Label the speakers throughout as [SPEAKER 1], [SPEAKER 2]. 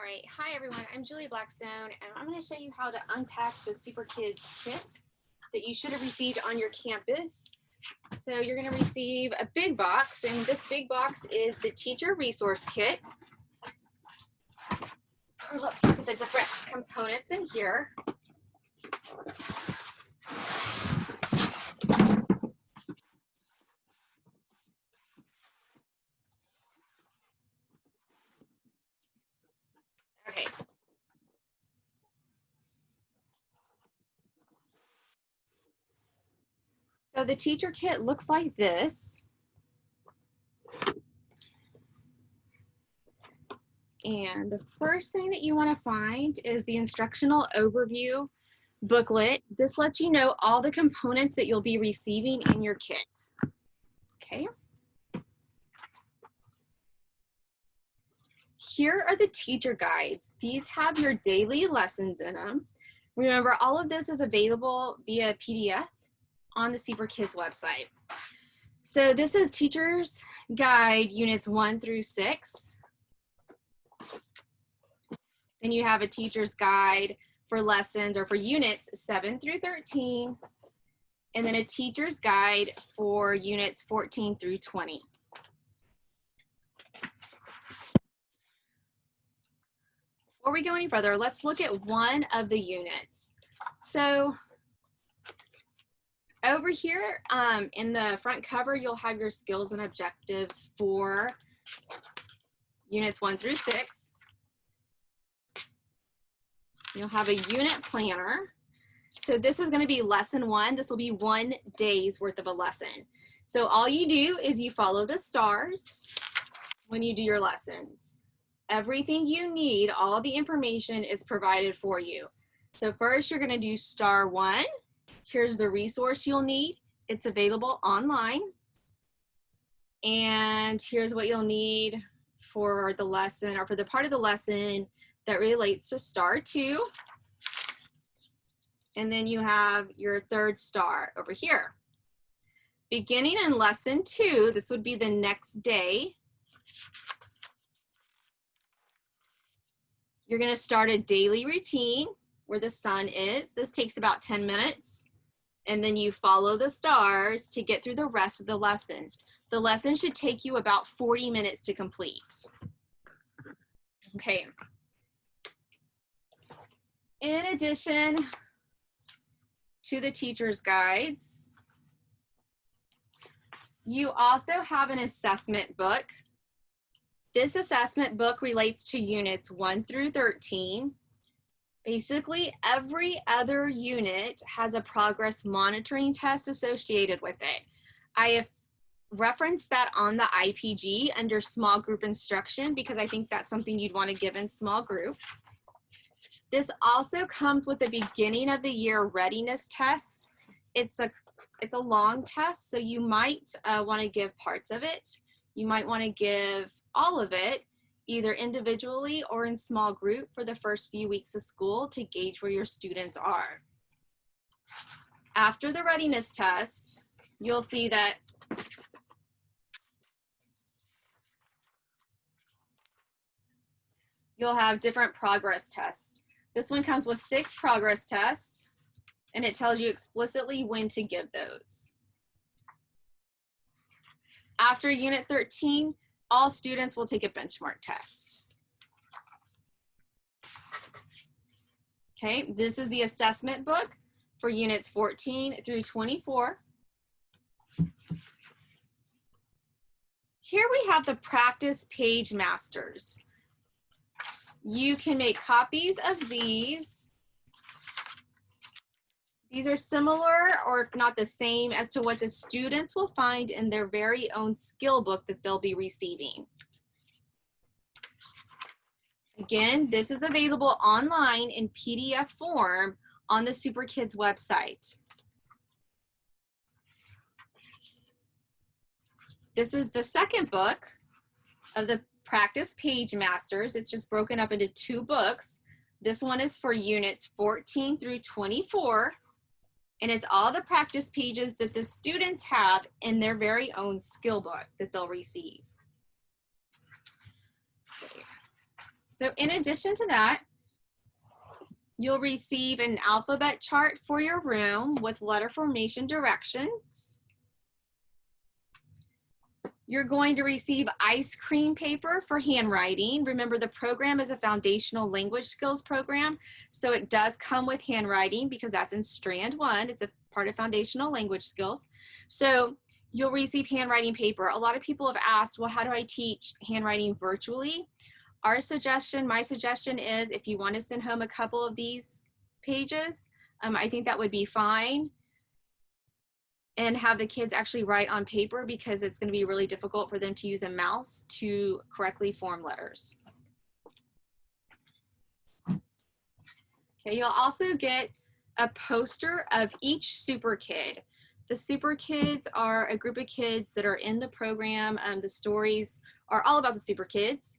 [SPEAKER 1] right, hi everyone, I'm Julie Blackstone and I'm going to show you how to unpack the Superkids kit that you should have received on your campus. So you're going to receive a big box, and this big box is the teacher resource kit. Let's look at the different components in here. Okay. So the teacher kit looks like this. And the first thing that you want to find is the instructional overview booklet. This lets you know all the components that you'll be receiving in your kit. Okay. Here are the teacher guides. These have your daily lessons in them. Remember, all of this is available via PDF on the Superkids website. So this is Teacher's Guide Units 1 through 6. Then you have a Teacher's Guide for lessons or for units 7 through 13. And then a Teacher's Guide for units 14 through 20. Before we go any further, let's look at one of the units. So over here in the front cover, you'll have your skills and objectives for units 1 through 6. You'll have a unit planner. So this is going to be lesson 1. This will be 1 day's worth of a lesson. So all you do is you follow the stars when you do your lessons. Everything you need, all the information is provided for you. So first you're going to do star 1. Here's the resource you'll need. It's available online. And here's what you'll need for the lesson, or for the part of the lesson that relates to star 2. And then you have your 3rd star over here. Beginning in lesson 2, this would be the next day. You're going to start a daily routine where the sun is. This takes about 10 minutes. And then you follow the stars to get through the rest of the lesson. The lesson should take you about 40 minutes to complete. Okay. In addition to the teacher's guides, you also have an assessment book. This assessment book relates to units 1 through 13. Basically, every other unit has a progress monitoring test associated with it. I have referenced that on the IPG under small group instruction because I think that's something you'd want to give in small group. This also comes with the beginning of the year readiness test. It's a long test, so you might want to give parts of it. You might want to give all of it, either individually or in small group for the first few weeks of school to gauge where your students are. After the readiness test, you'll see that you'll have different progress tests. This one comes with 6 progress tests, and it tells you explicitly when to give those. After Unit 13, all students will take a benchmark test. Okay, this is the assessment book for Units 14 through 24. Here we have the practice page masters. You can make copies of these. These are similar or not the same as to what the students will find in their very own skill book that they'll be receiving. Again, this is available online in PDF form on the Superkids website. This is the second book of the Practice Page Masters. It's just broken up into 2 books. This one is for units 14 through 24. And it's all the practice pages that the students have in their very own skill book that they'll receive. So in addition to that, you'll receive an alphabet chart for your room with letter formation directions. You're going to receive ice cream paper for handwriting. Remember, the program is a foundational language skills program, so it does come with handwriting because that's in strand 1. It's a part of foundational language skills. So you'll receive handwriting paper. A lot of people have asked, well, how do I teach handwriting virtually? My suggestion is if you want to send home a couple of these pages, I think that would be fine. And have the kids actually write on paper because it's going to be really difficult for them to use a mouse to correctly form letters. Okay, you'll also get a poster of each Super Kid. The Super Kids are a group of kids that are in the program. The stories are all about the Super Kids.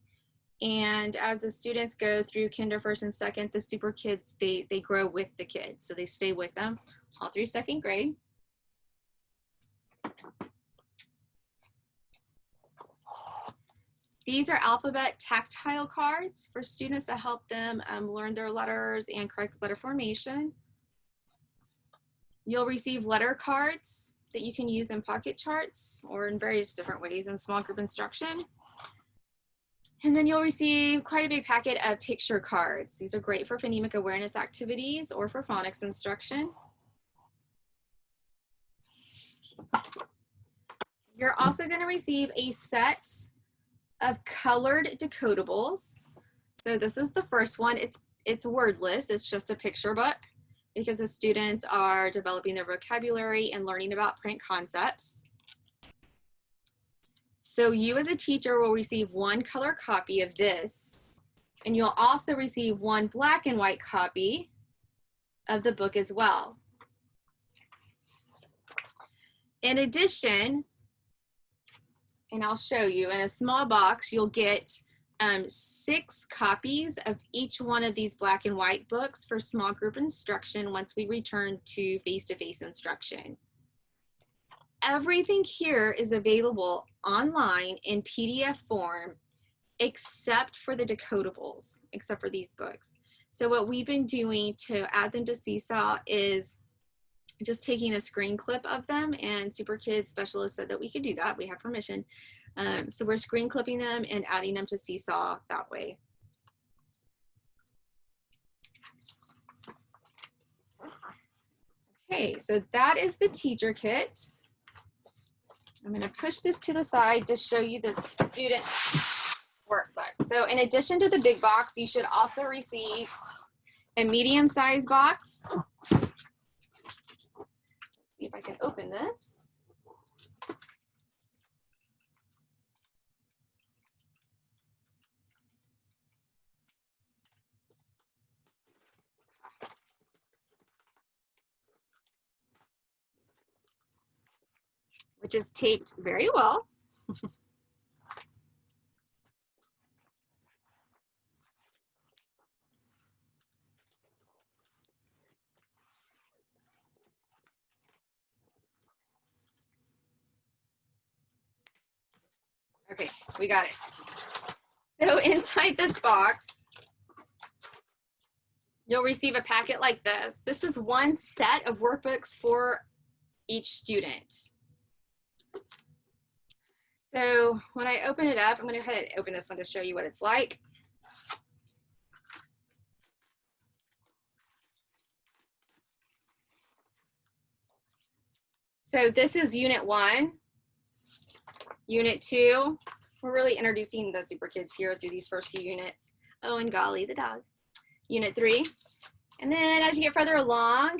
[SPEAKER 1] And as the students go through kinder, first, and second, the Super Kids, they grow with the kids. So they stay with them all through second grade. These are alphabet tactile cards for students to help them learn their letters and correct letter formation. You'll receive letter cards that you can use in pocket charts or in various different ways in small group instruction. And then you'll receive quite a big packet of picture cards. These are great for phonemic awareness activities or for phonics instruction. You're also going to receive a set of colored decodables. So this is the first one. It's wordless. It's just a picture book because the students are developing their vocabulary and learning about print concepts. So you as a teacher will receive one color copy of this, and you'll also receive one black and white copy of the book as well. In addition, and I'll show you, in a small box, you'll get 6 copies of each one of these black and white books for small group instruction once we return to face-to-face instruction. Everything here is available online in PDF form, except for the decodables, except for these books. So what we've been doing to add them to Seesaw is just taking a screen clip of them, and Superkids specialists said that we could do that. We have permission. So we're screen clipping them and adding them to Seesaw that way. Okay, so that is the teacher kit. I'm going to push this to the side to show you the student workbook. So in addition to the big box, you should also receive a medium-sized box. Let's see if I can open this. Which is taped very well. Okay, we got it. So inside this box, you'll receive a packet like this. This is one set of workbooks for each student. So when I open it up, I'm going to go ahead and open this one to show you what it's like. So this is Unit 1. Unit 2, we're really introducing the Superkids here through these first few units. Oh, and Golly, the dog. Unit 3. And then as you get further along,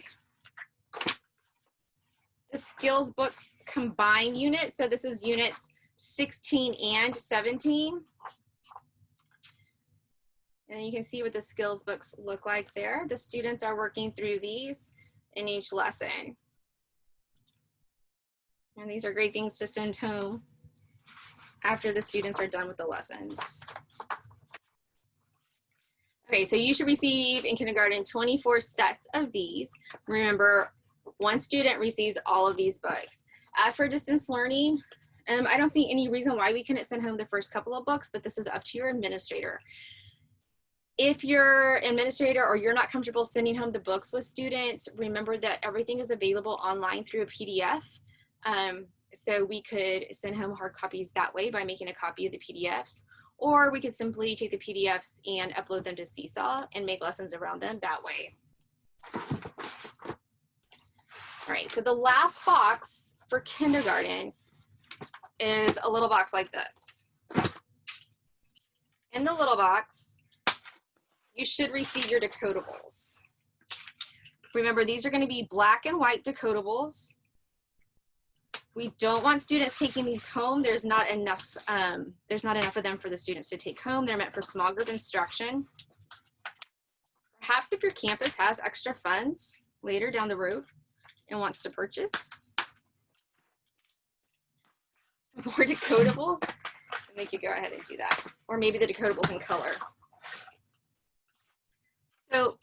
[SPEAKER 1] the skills books combine unit. So this is units 16 and 17. And you can see what the skills books look like there. The students are working through these in each lesson. And these are great things to send home after the students are done with the lessons. Okay, so you should receive in kindergarten 24 sets of these. Remember, one student receives all of these books. As for distance learning, I don't see any reason why we couldn't send home the first couple of books, but this is up to your administrator. If you're an administrator or you're not comfortable sending home the books with students, remember that everything is available online through a PDF. So we could send home hard copies that way by making a copy of the PDFs, or we could simply take the PDFs and upload them to Seesaw and make lessons around them that way. All right, so the last box for kindergarten is a little box like this. In the little box, you should receive your decodables. Remember, these are going to be black and white decodables. We don't want students taking these home. There's not enough of them for the students to take home. They're meant for small group instruction. Perhaps if your campus has extra funds later down the road and wants to purchase more decodables, then they could go ahead and do that. Or maybe the decodables in color. So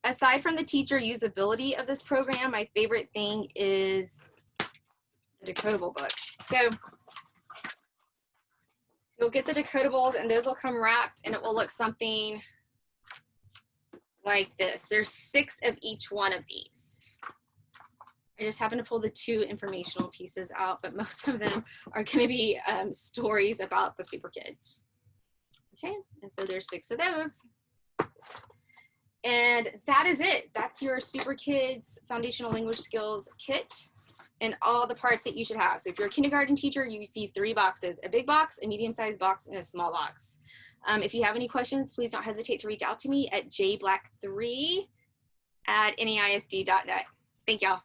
[SPEAKER 1] aside from the teacher usability of this program, my favorite thing is the decodable book. So you'll get the decodables and those will come wrapped and it will look something like this. There's 6 of each one of these. I just happen to pull the 2 informational pieces out, but most of them are going to be stories about the Superkids. Okay, and so there's 6 of those. And that is it. That's your Superkids Foundational Language Skills kit and all the parts that you should have. So if you're a kindergarten teacher, you receive 3 boxes, a big box, a medium-sized box, and a small box. If you have any questions, please don't hesitate to reach out to me at jblack3@neisd.net. Thank y'all.